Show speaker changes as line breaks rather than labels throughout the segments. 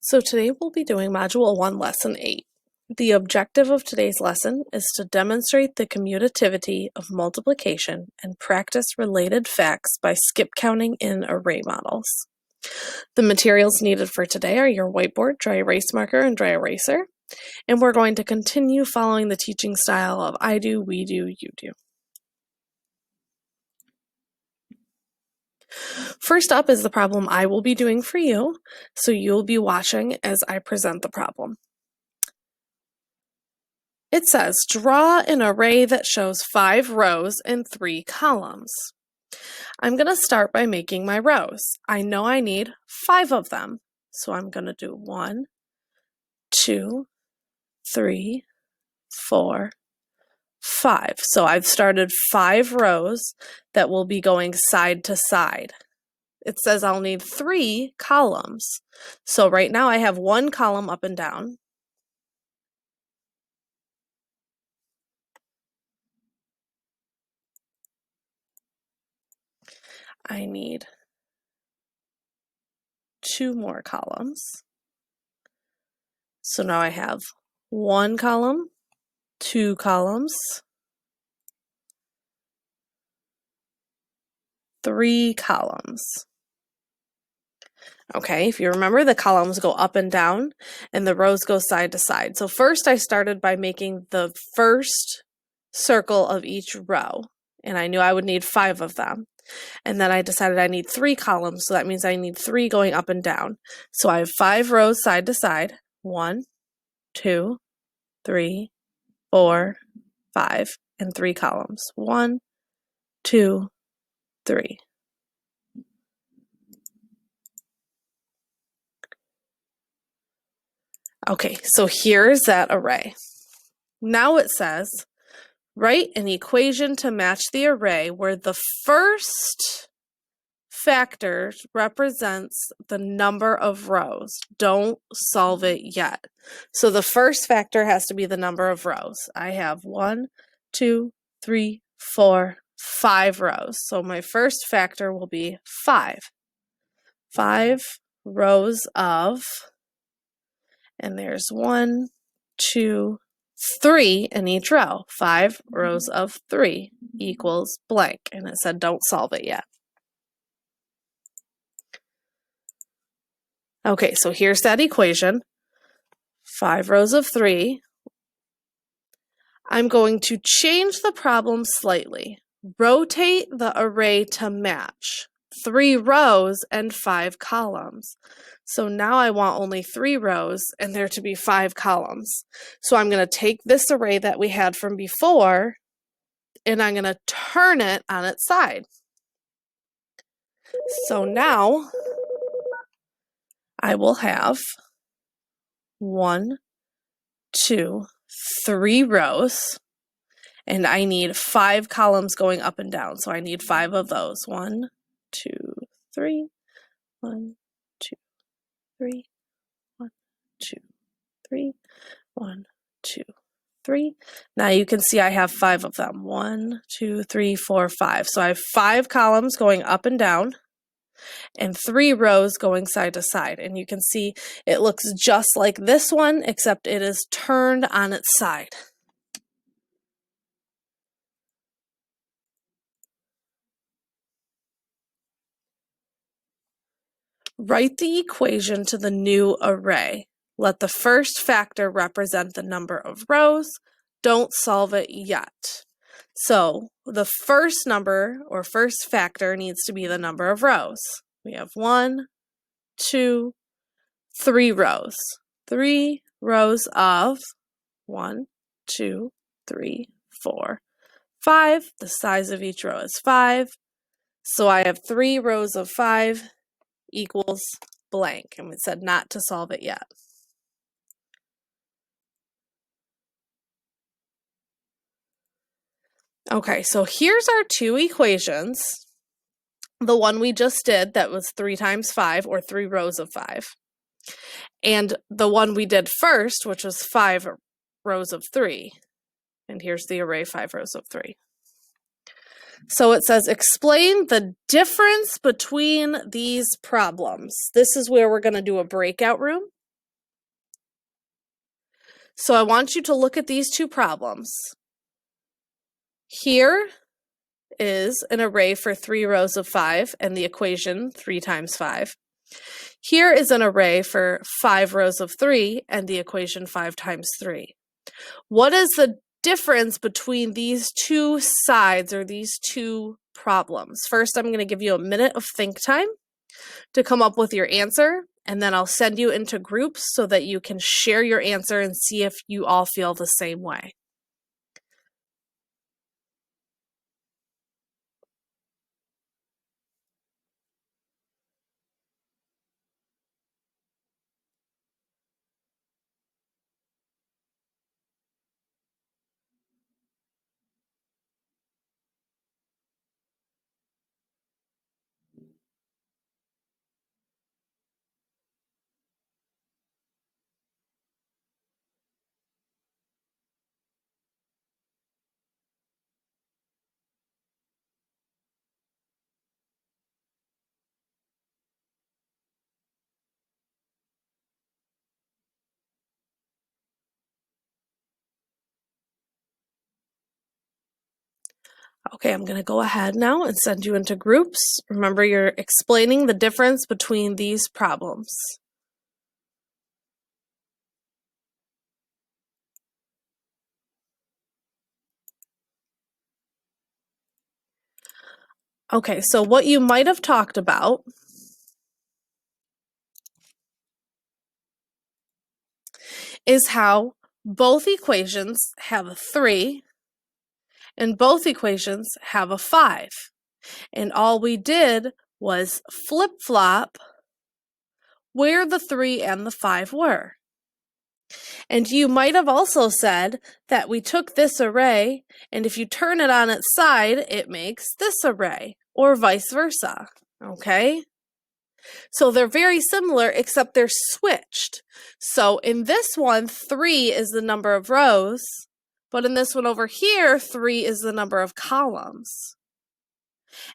So today we'll be doing Module 1, Lesson 8. The objective of today's lesson is to demonstrate the commutativity of multiplication and practice related facts by skip counting in array models. The materials needed for today are your whiteboard, dry erase marker, and dry eraser, and we're going to continue following the teaching style of I do, we do, you do. First up is the problem I will be doing for you, so you'll be watching as I present the problem. It says, draw an array that shows 5 rows and 3 columns. I'm going to start by making my rows. I know I need 5 of them, so I'm going to do 1, 2, 3, 4, 5. So I've started 5 rows that will be going side to side. It says I'll need 3 columns. So right now I have 1 column up and down. I need 2 more columns. So now I have 1 column, 2 columns, 3 columns. Okay, if you remember, the columns go up and down and the rows go side to side. So first I started by making the first circle of each row, and I knew I would need 5 of them. And then I decided I need 3 columns, so that means I need 3 going up and down. So I have 5 rows side to side, 1, 2, 3, 4, 5, and 3 columns, 1, 2, 3. Okay, so here's that array. Now it says, write an equation to match the array where the first factor represents the number of rows. Don't solve it yet. So the first factor has to be the number of rows. I have 1, 2, 3, 4, 5 rows. So my first factor will be 5. 5 rows of, and there's 1, 2, 3 in each row. 5 rows of 3 equals blank. And it said don't solve it yet. Okay, so here's that equation. 5 rows of 3. I'm going to change the problem slightly. Rotate the array to match 3 rows and 5 columns. So now I want only 3 rows and there to be 5 columns. So I'm going to take this array that we had from before and I'm going to turn it on its side. So now I will have 1, 2, 3 rows, and I need 5 columns going up and down. So I need 5 of those. 1, 2, 3, 1, 2, 3, 1, 2, 3, 1, 2, 3. Now you can see I have 5 of them. 1, 2, 3, 4, 5. So I have 5 columns going up and down and 3 rows going side to side. And you can see it looks just like this one, except it is turned on its side. Write the equation to the new array. Let the first factor represent the number of rows. Don't solve it yet. So the first number or first factor needs to be the number of rows. We have 1, 2, 3 rows. 3 rows of 1, 2, 3, 4, 5. The size of each row is 5. So I have 3 rows of 5 equals blank. And it said not to solve it yet. Okay, so here's our 2 equations. The one we just did that was 3 times 5 or 3 rows of 5. And the one we did first, which was 5 rows of 3. And here's the array 5 rows of 3. So it says, explain the difference between these problems. This is where we're going to do a breakout room. So I want you to look at these two problems. Here is an array for 3 rows of 5 and the equation 3 times 5. Here is an array for 5 rows of 3 and the equation 5 times 3. What is the difference between these two sides or these two problems? First, I'm going to give you a minute of think time to come up with your answer, and then I'll send you into groups so that you can share your answer and see if you all feel the same way. Okay, I'm going to go ahead now and send you into groups. Remember, you're explaining the difference between these problems. Okay, so what you might have talked about is how both equations have a 3 and both equations have a 5. And all we did was flip-flop where the 3 and the 5 were. And you might have also said that we took this array, and if you turn it on its side, it makes this array, or vice versa, okay? So they're very similar, except they're switched. So in this one, 3 is the number of rows, but in this one over here, 3 is the number of columns.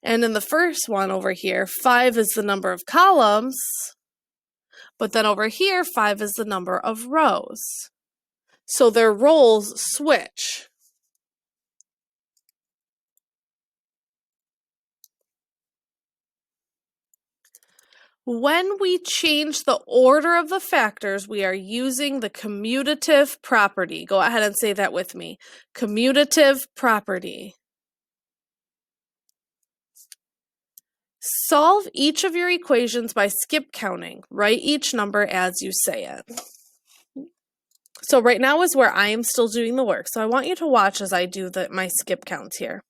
And in the first one over here, 5 is the number of columns, but then over here, 5 is the number of rows. So their roles switch. When we change the order of the factors, we are using the commutative property. Go ahead and say that with me. Commutative property. Solve each of your equations by skip counting. Write each number as you say it. So right now is where I am still doing the work. So I want you to watch as I do my skip counts here.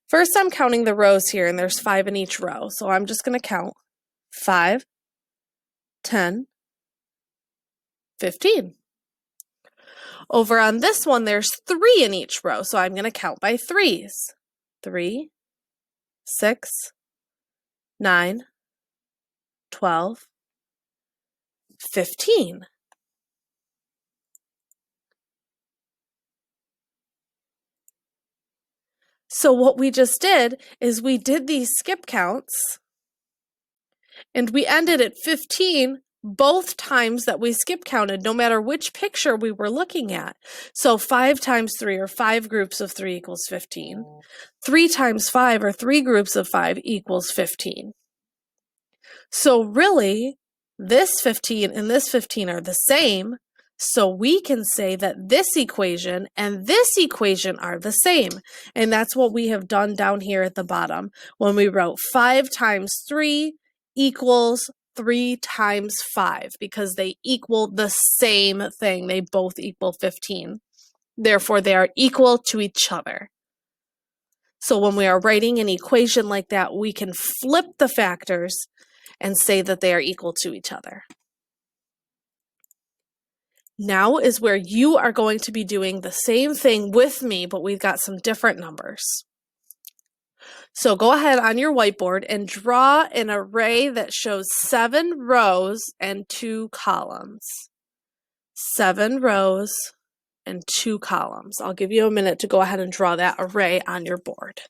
First, I'm counting the rows here, and there's 5 in each row. So I'm just going to count 5, 10, 15. Over on this one, there's 3 in each row, so I'm going to count by 3s. 3, 6, 9, 12, 15. So what we just did is we did these skip counts, and we ended at 15 both times that we skip counted, no matter which picture we were looking at. So 5 times 3, or 5 groups of 3 equals 15. 3 times 5, or 3 groups of 5 equals 15. So really, this 15 and this 15 are the same, so we can say that this equation and this equation are the same. And that's what we have done down here at the bottom when we wrote 5 times 3 equals 3 times 5, because they equal the same thing. They both equal 15. Therefore, they are equal to each other. So when we are writing an equation like that, we can flip the factors and say that they are equal to each other. Now is where you are going to be doing the same thing with me, but we've got some different numbers. So go ahead on your whiteboard and draw an array that shows 7 rows and 2 columns. 7 rows and 2 columns. I'll give you a minute to go ahead and draw that array on your board.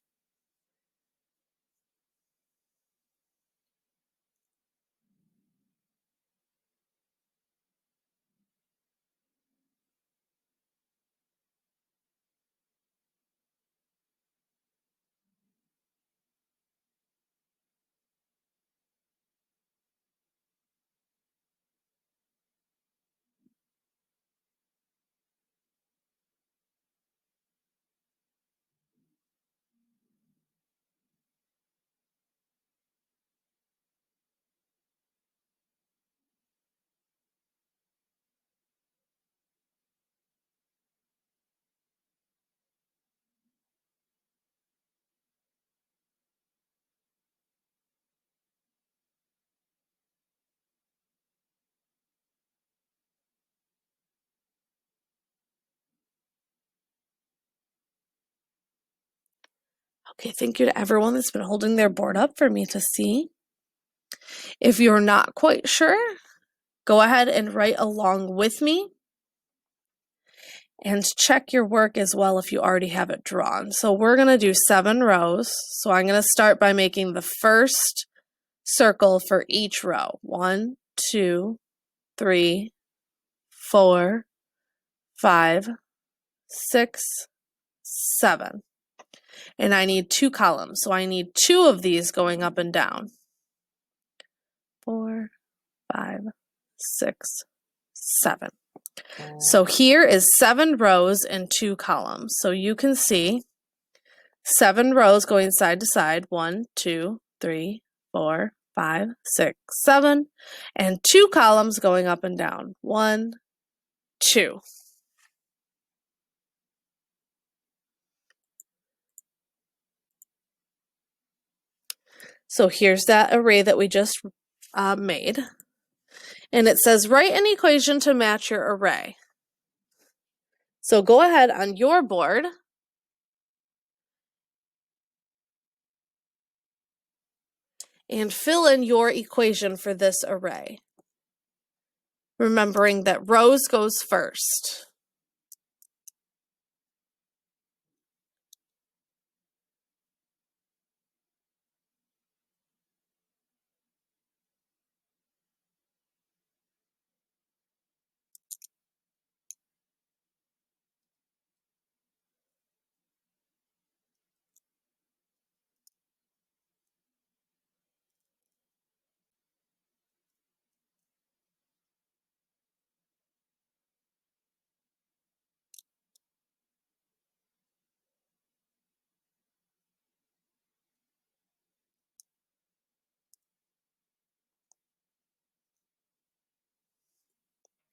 Okay, thank you to everyone that's been holding their board up for me to see. If you're not quite sure, go ahead and write along with me and check your work as well if you already have it drawn. So we're going to do 7 rows. So I'm going to start by making the first circle for each row. 1, 2, 3, 4, 5, 6, 7. And I need 2 columns. So I need 2 of these going up and down. 4, 5, 6, 7. So here is 7 rows and 2 columns. So you can see 7 rows going side to side. 1, 2, 3, 4, 5, 6, 7. And 2 columns going up and down. 1, 2. So here's that array that we just made. And it says, write an equation to match your array. So go ahead on your board and fill in your equation for this array. Remembering that rows goes first.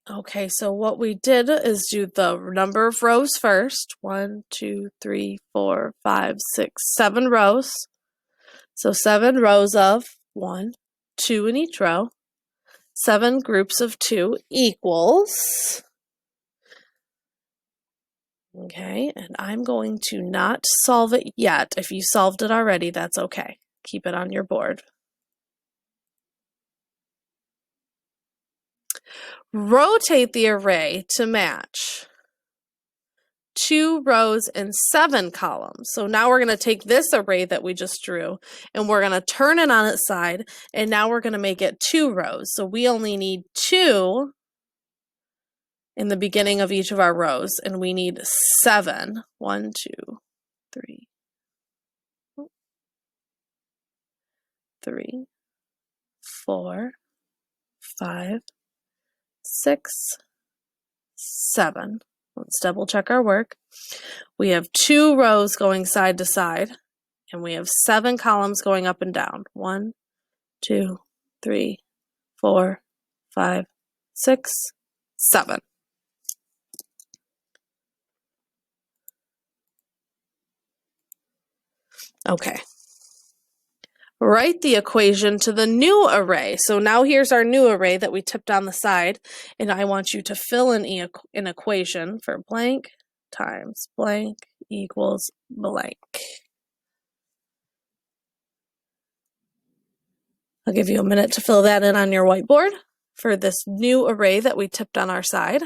Okay, so what we did is do the number of rows first. 1, 2, 3, 4, 5, 6, 7 rows. So 7 rows of 1, 2 in each row. 7 groups of 2 equals. Okay, and I'm going to not solve it yet. If you solved it already, that's okay. Keep it on your board. Rotate the array to match 2 rows and 7 columns. So now we're going to take this array that we just drew and we're going to turn it on its side, and now we're going to make it 2 rows. So we only need 2 in the beginning of each of our rows, and we need 7. 1, 2, 3, 3, 4, 5, 6, 7. Let's double check our work. We have 2 rows going side to side, and we have 7 columns going up and down. 1, 2, 3, 4, 5, 6, 7. Okay. Write the equation to the new array. So now here's our new array that we tipped on the side, and I want you to fill in an equation for blank times blank equals blank. I'll give you a minute to fill that in on your whiteboard for this new array that we tipped on our side.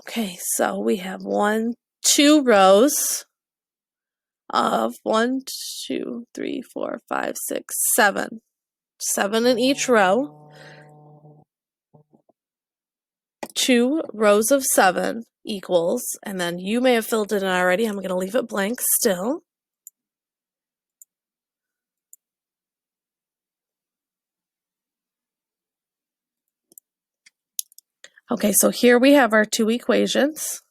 Okay, so we have 2 rows of 1, 2, 3, 4, 5, 6, 7. 7 in each row. 2 rows of 7 equals, and then you may have filled it in already. I'm going to leave it blank still. Okay, so here we have our 2 equations.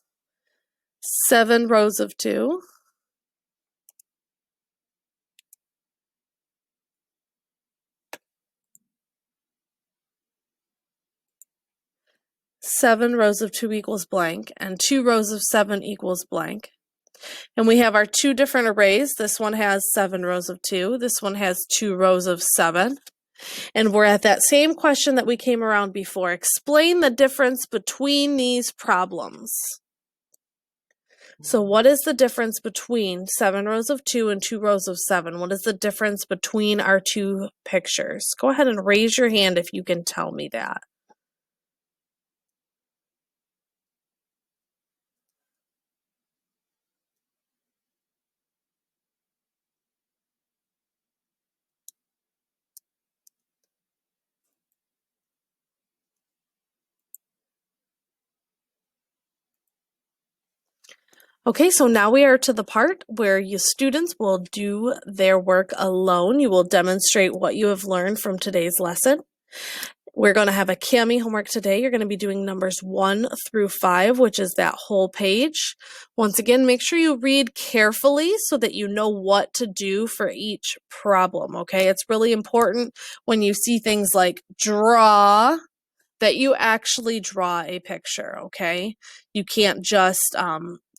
7 rows of 2. 7 rows of 2 equals blank, and 2 rows of 7 equals blank. And we have our two different arrays. This one has 7 rows of 2. This one has 2 rows of 7. And we're at that same question that we came around before. Explain the difference between these problems. So what is the difference between 7 rows of 2 and 2 rows of 7? What is the difference between our two pictures? Go ahead and raise your hand if you can tell me that. Okay, so now we are to the part where you students will do their work alone. You will demonstrate what you have learned from today's lesson. We're going to have a Cami homework today. You're going to be doing numbers 1 through 5, which is that whole page. Once again, make sure you read carefully so that you know what to do for each problem, okay? It's really important when you see things like draw, that you actually draw a picture, okay? You can't just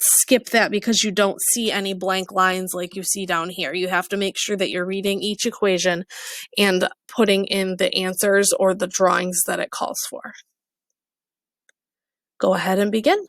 skip that because you don't see any blank lines like you see down here. You have to make sure that you're reading each equation and putting in the answers or the drawings that it calls for. Go ahead and begin.